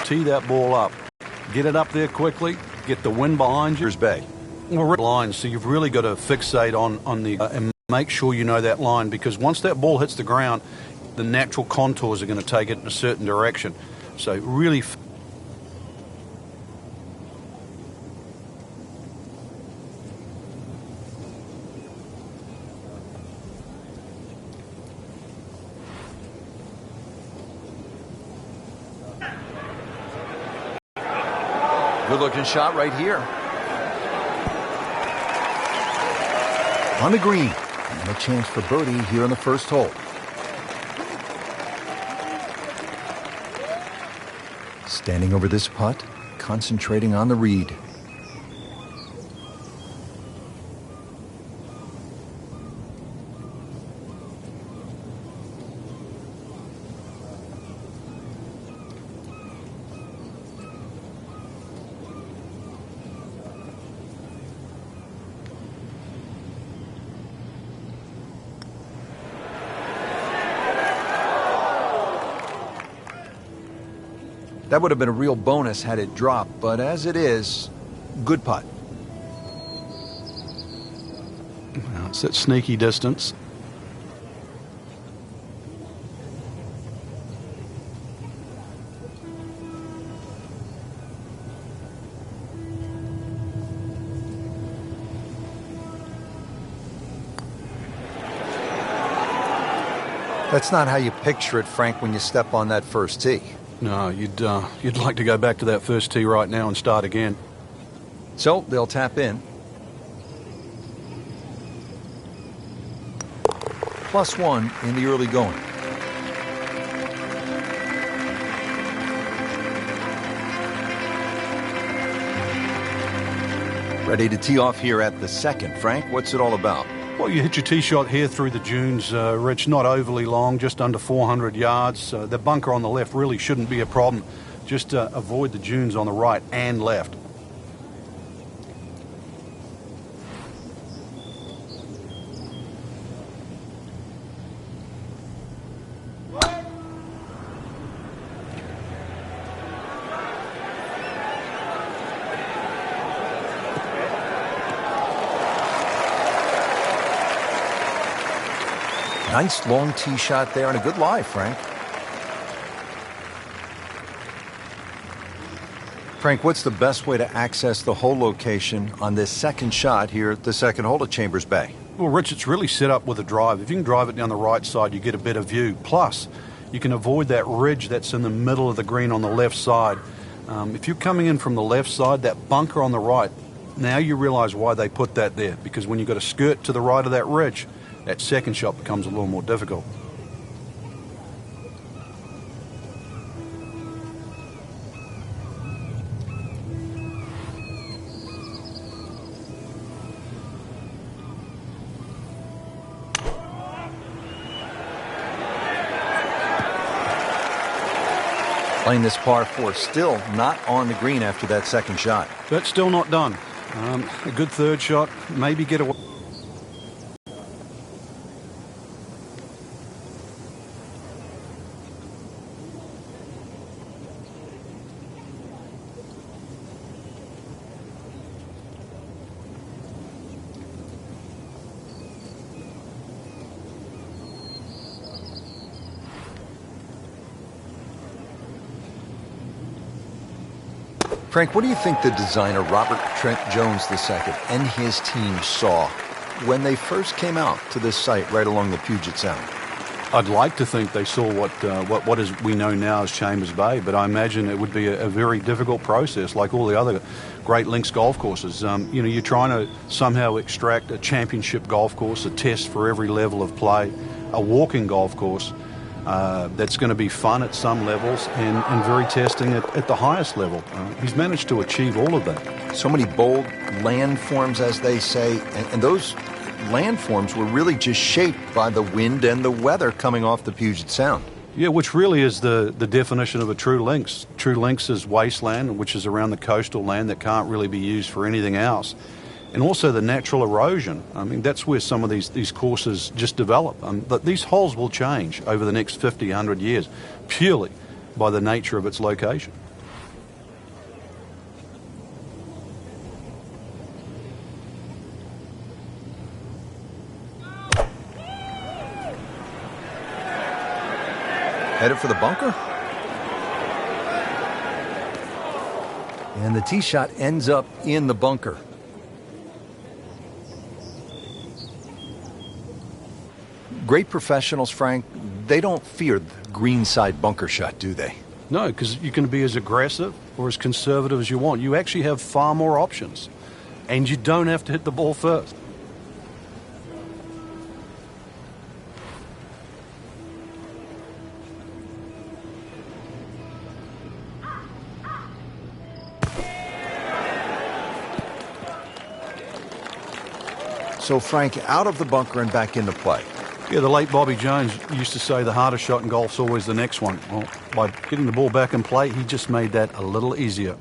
tee that ball up. Get it up there quickly, get the wind behind you. Bay. Line, so you've really got to fixate on the and make sure you know that line, because once that ball hits the ground, the natural contours are going to take it in a certain direction. So really good looking shot right here. On the green, and a chance for birdie here in the first hole. Standing over this putt, concentrating on the read. That would have been a real bonus had it dropped, but as it is, good putt. Well, it's that sneaky distance. That's not how you picture it, Frank, when you step on that first tee. No, you'd like to go back to that first tee right now and start again. So they'll tap in. +1 in the early going. Ready to tee off here at the second. Frank, what's it all about? Well, you hit your tee shot here through the dunes, Rich, not overly long, just under 400 yards. The bunker on the left really shouldn't be a problem. Just avoid the dunes on the right and left. Nice long tee shot there and a good lie, Frank. Frank, what's the best way to access the hole location on this second shot here at the second hole at Chambers Bay? Well, Rich, it's really set up with a drive. If you can drive it down the right side, you get a better view. Plus, you can avoid that ridge that's in the middle of the green on the left side. If you're coming in from the left side, that bunker on the right, now you realize why they put that there. Because when you've got a skirt to the right of that ridge, that second shot becomes a little more difficult. Playing this par 4, still not on the green after that second shot. That's still not done. A good third shot, maybe get away. Frank, what do you think the designer Robert Trent Jones II and his team saw when they first came out to this site right along the Puget Sound? I'd like to think they saw what is we know now as Chambers Bay, but I imagine it would be a very difficult process, like all the other Great Links golf courses. You're trying to somehow extract a championship golf course, a test for every level of play, a walking golf course that's going to be fun at some levels and very testing at the highest level. He's managed to achieve all of that. So many bold landforms, as they say, and those landforms were really just shaped by the wind and the weather coming off the Puget Sound. Yeah, which really is the definition of a true links. True links is wasteland, which is around the coastal land that can't really be used for anything else. And also the natural erosion. I mean, that's where some of these courses just develop. But these holes will change over the next 50, 100 years, purely by the nature of its location. Headed for the bunker. And the tee shot ends up in the bunker. Great professionals, Frank, they don't fear the greenside bunker shot, do they? No, because you can be as aggressive or as conservative as you want. You actually have far more options. And you don't have to hit the ball first. So, Frank, out of the bunker and back into play. Yeah, the late Bobby Jones used to say the hardest shot in golf's always the next one. Well, by getting the ball back in play, he just made that a little easier.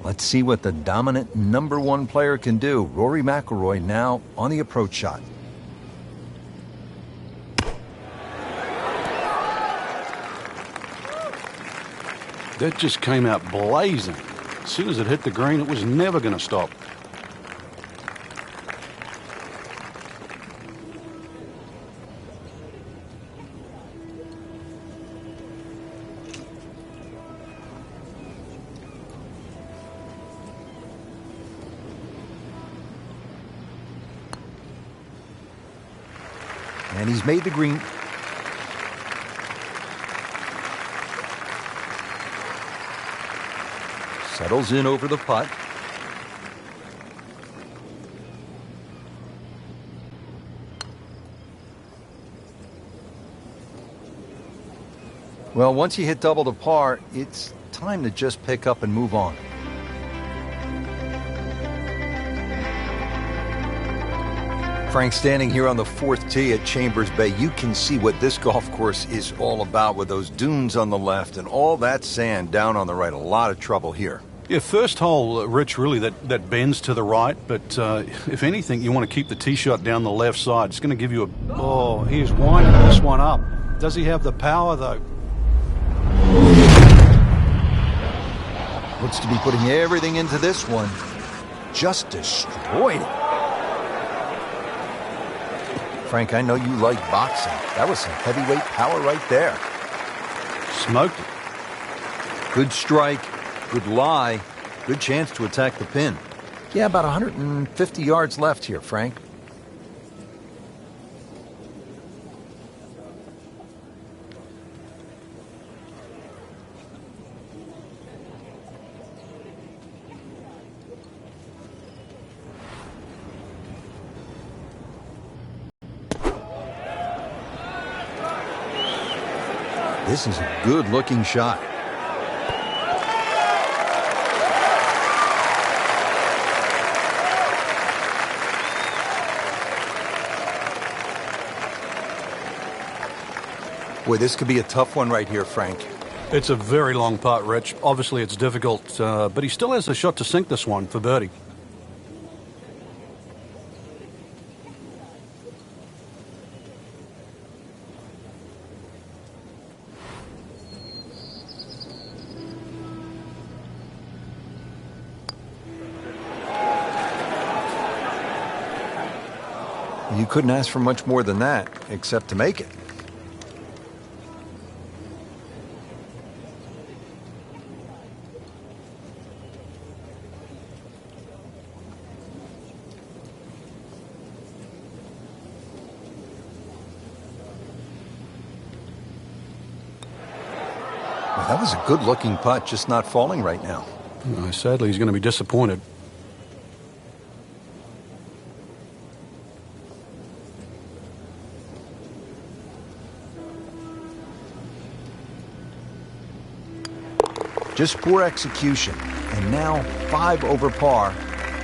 Let's see what the dominant number one player can do. Rory McIlroy now on the approach shot. That just came out blazing. As soon as it hit the green, it was never going to stop. And he's made the green. Settles in over the putt. Well, once you hit double the par, it's time to just pick up and move on. Frank, standing here on the fourth tee at Chambers Bay, you can see what this golf course is all about with those dunes on the left and all that sand down on the right. A lot of trouble here. Yeah, first hole, Rich, really that bends to the right, but if anything, you want to keep the tee shot down the left side. It's going to give you a... Oh, he is winding this one up. Does he have the power, though? Looks to be putting everything into this one. Just destroyed it. Frank, I know you like boxing. That was some heavyweight power right there. Smoked it. Good strike, good lie, good chance to attack the pin. Yeah, about 150 yards left here, Frank. This is a good-looking shot. Boy, this could be a tough one right here, Frank. It's a very long putt, Rich. Obviously, it's difficult, but he still has a shot to sink this one for birdie. You couldn't ask for much more than that, except to make it. Well, that was a good-looking putt, just not falling right now. Sadly, he's going to be disappointed. Just poor execution, and now 5 over par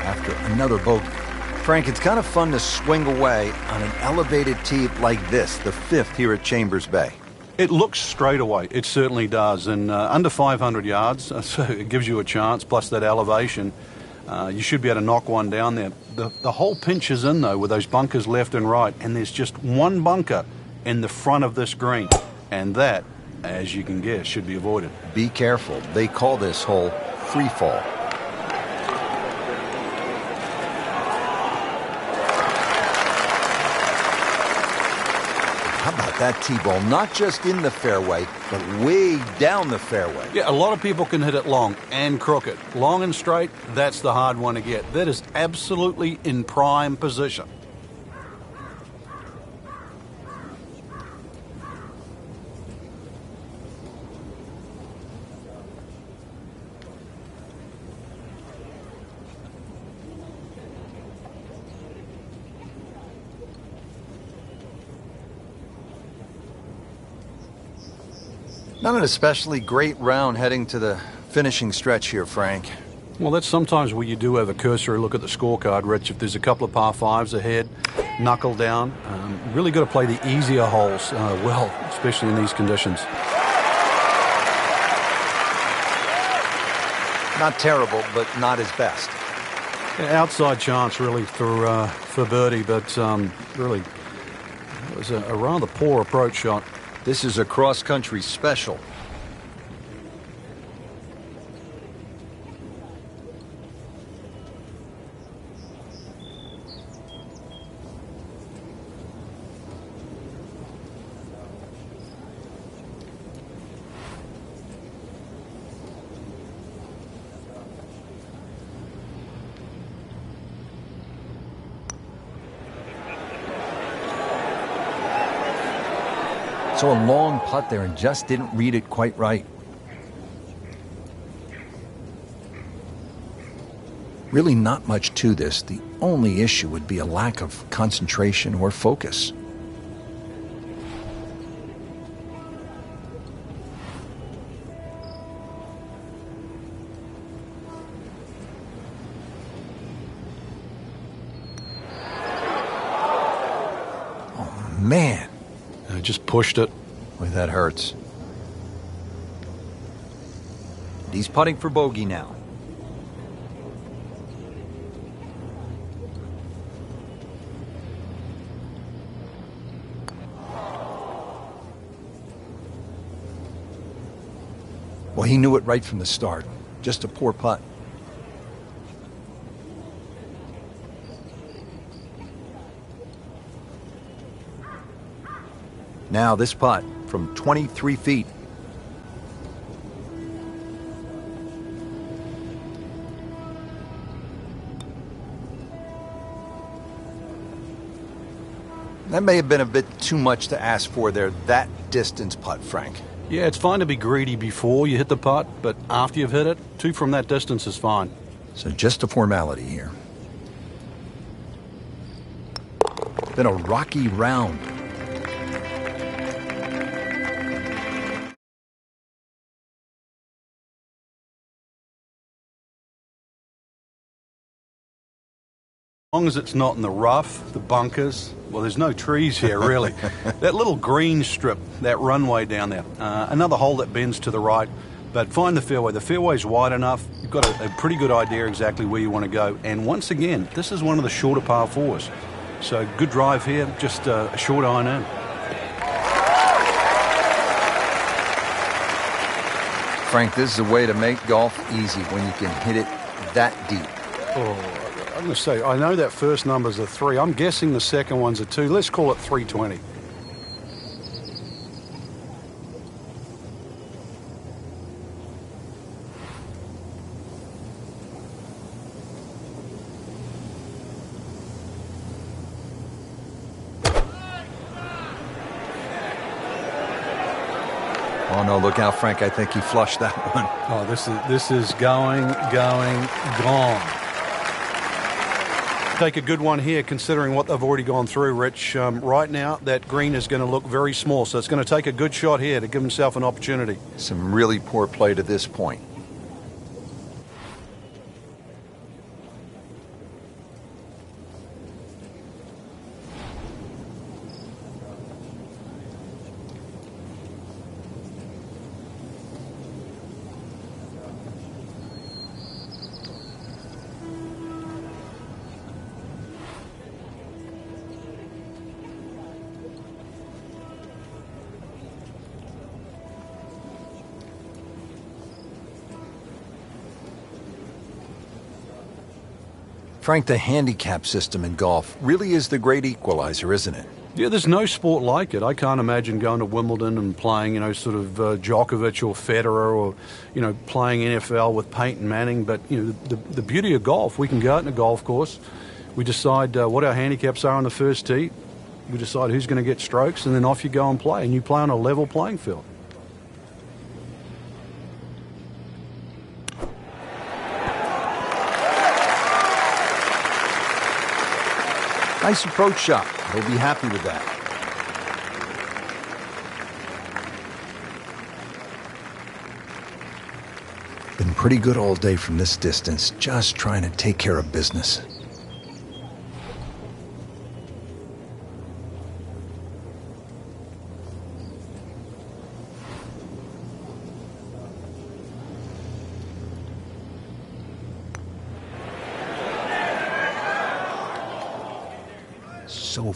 after another bogey. Frank, it's kind of fun to swing away on an elevated tee like this, the 5th here at Chambers Bay. It looks straight away. It certainly does. And under 500 yards, so it gives you a chance, plus that elevation. You should be able to knock one down there. The whole pinch is in, though, with those bunkers left and right, and there's just one bunker in the front of this green, and that, as you can guess, should be avoided. Be careful. They call this hole free fall. How about that tee ball, not just in the fairway, but way down the fairway. Yeah, a lot of people can hit it long and crooked. Long and straight, that's the hard one to get. That is absolutely in prime position. Not an especially great round heading to the finishing stretch here, Frank. Well, that's sometimes where you do have a cursory look at the scorecard, Rich. If there's a couple of par fives ahead, knuckle down. Really got to play the easier holes well, especially in these conditions. Not terrible, but not his best. Yeah, outside chance, really, for birdie, but really, it was a rather poor approach shot. This is a cross-country special. So a long putt there and just didn't read it quite right. Really not much to this. The only issue would be a lack of concentration or focus. Oh, man. I just pushed it. Boy, that hurts. He's putting for bogey now. Well, he knew it right from the start. Just a poor putt. Now this putt from 23 feet. That may have been a bit too much to ask for there, that distance putt, Frank. Yeah, it's fine to be greedy before you hit the putt, but after you've hit it, 2 from that distance is fine. So just a formality here. Been a rocky round. As long as it's not in the rough, the bunkers, well, there's no trees here, really. That little green strip, that runway down there, another hole that bends to the right, but find the fairway. The fairway's wide enough. You've got a pretty good idea exactly where you want to go. And once again, this is one of the shorter par fours. So good drive here, just a short iron in. Frank, this is a way to make golf easy when you can hit it that deep. Oh. I'm going to say, I know that first number's a 3. I'm guessing the second one's a 2. Let's call it 320. Oh, no, look out, Frank. I think he flushed that one. Oh, this is going, gone. Take a good one here, considering what they've already gone through, Rich. Right now, that green is going to look very small, so it's going to take a good shot here to give himself an opportunity. Some really poor play to this point. Frank, the handicap system in golf really is the great equalizer, isn't it? Yeah, there's no sport like it. I can't imagine going to Wimbledon and playing, sort of Djokovic or Federer, or, playing NFL with Peyton Manning. But, the beauty of golf, we can go out in a golf course, we decide what our handicaps are on the first tee, we decide who's going to get strokes, and then off you go and play. And you play on a level playing field. Nice approach shot. He'll be happy with that. Been pretty good all day from this distance, just trying to take care of business. So